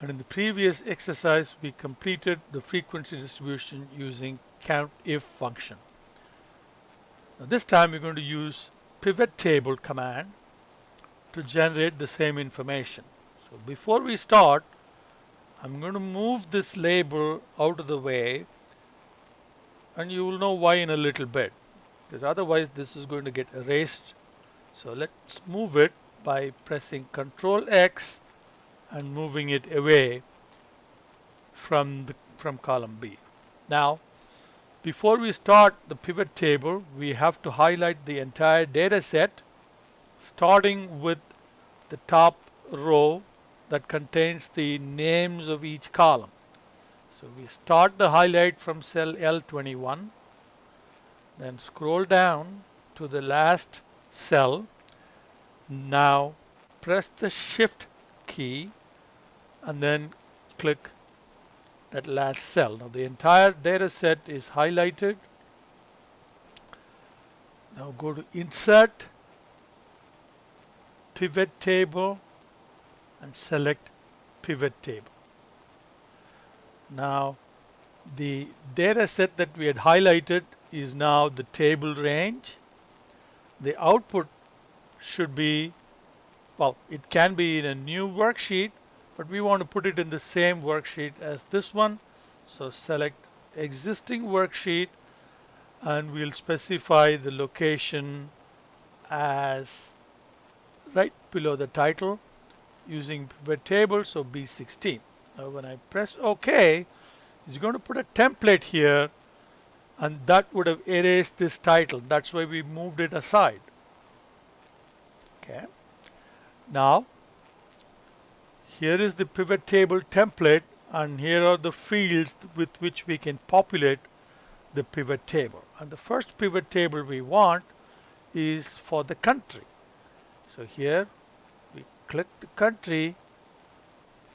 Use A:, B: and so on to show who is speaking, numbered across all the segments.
A: And in the previous exercise, we completed the frequency distribution using COUNTIF function. Now this time we're going to use pivot table command to generate the same information. So before we start, I'm going to move this label out of the way, and you will know why in a little bit, because otherwise this is going to get erased. So let's move it by pressing Ctrl X and moving it away from column B. Now, before we start the pivot table, we have to highlight the entire data set, starting with the top row that contains the names of each column. So we start the highlight from cell L21, then scroll down to the last cell. Now press the Shift key and then click that last cell. Now the entire data set is highlighted. Now go to Insert, Pivot Table, and select Pivot Table. Now the data set that we had highlighted is now the table range. The output should be, well, it can be in a new worksheet, but we want to put it in the same worksheet as this one. So select existing worksheet, and we'll specify the location as right below the title using pivot table, so B16. Now when I press OK, it's going to put a template here, and that would have erased this title. That's why we moved it aside. Okay. Now here is the pivot table template, and here are the fields with which we can populate the pivot table. And the first pivot table we want is for the country. So here we click the country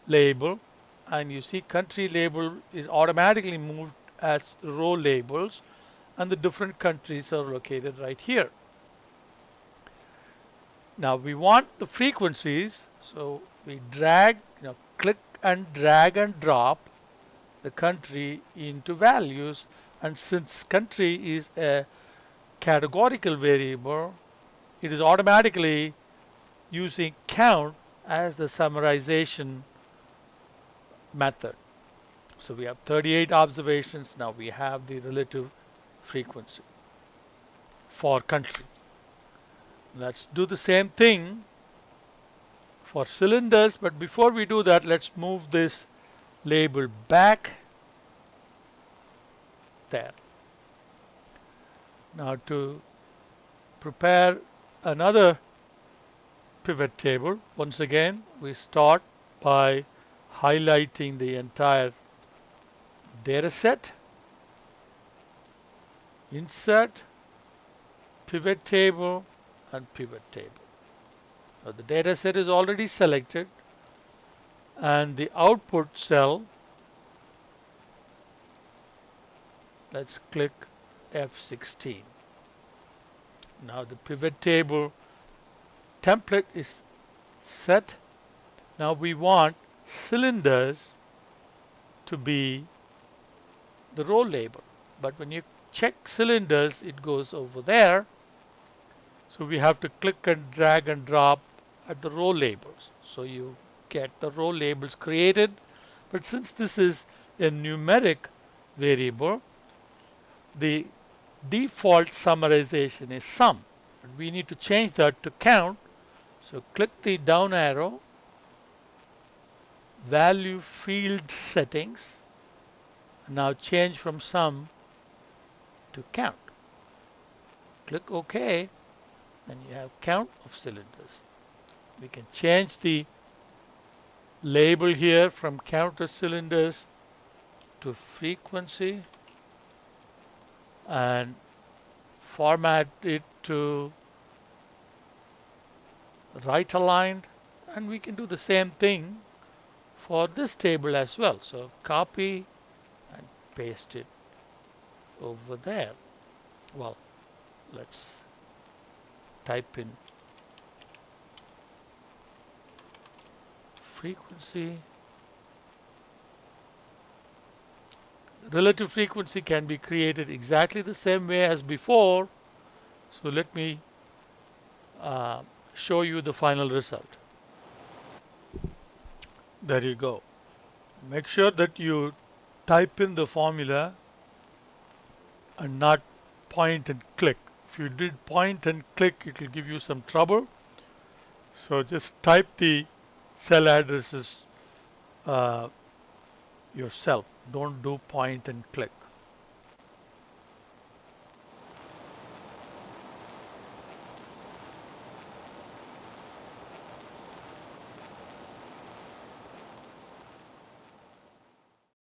A: label, and you see country label is automatically moved as row labels, and the different countries are located right here. Now we want the frequencies, so we drag, click and drag and drop the country into values, and since country is a categorical variable, it is automatically using count as the summarization method. So we have 38 observations. Now we have the relative frequency for country. Let's do the same thing for cylinders, but before we do that, let's move this label back there. Now to prepare another pivot table, once again we start by highlighting the entire data set, insert, pivot table, and pivot table. Now the data set is already selected, and the output cell, let's click F16. Now the pivot table template is set. Now we want cylinders to be the row label, but when you check cylinders, it goes over there. So we have to click and drag and drop at the row labels. So you get the row labels created, but since this is a numeric variable, the default summarization is sum. But we need to change that to count. So click the down arrow, value field settings. Now change from sum to count. Click OK, then you have count of cylinders. We can change the label here from count of cylinders to frequency and format it to right aligned, and we can do the same thing for this table as well. So copy and paste it over there. Well, let's type in frequency Relative frequency can be created exactly the same way as before. So let me show you the final result. There you go. Make sure that you type in the formula and not point and click. If you did point and click, it will give you some trouble. So just type the cell addresses yourself. Don't do point and click.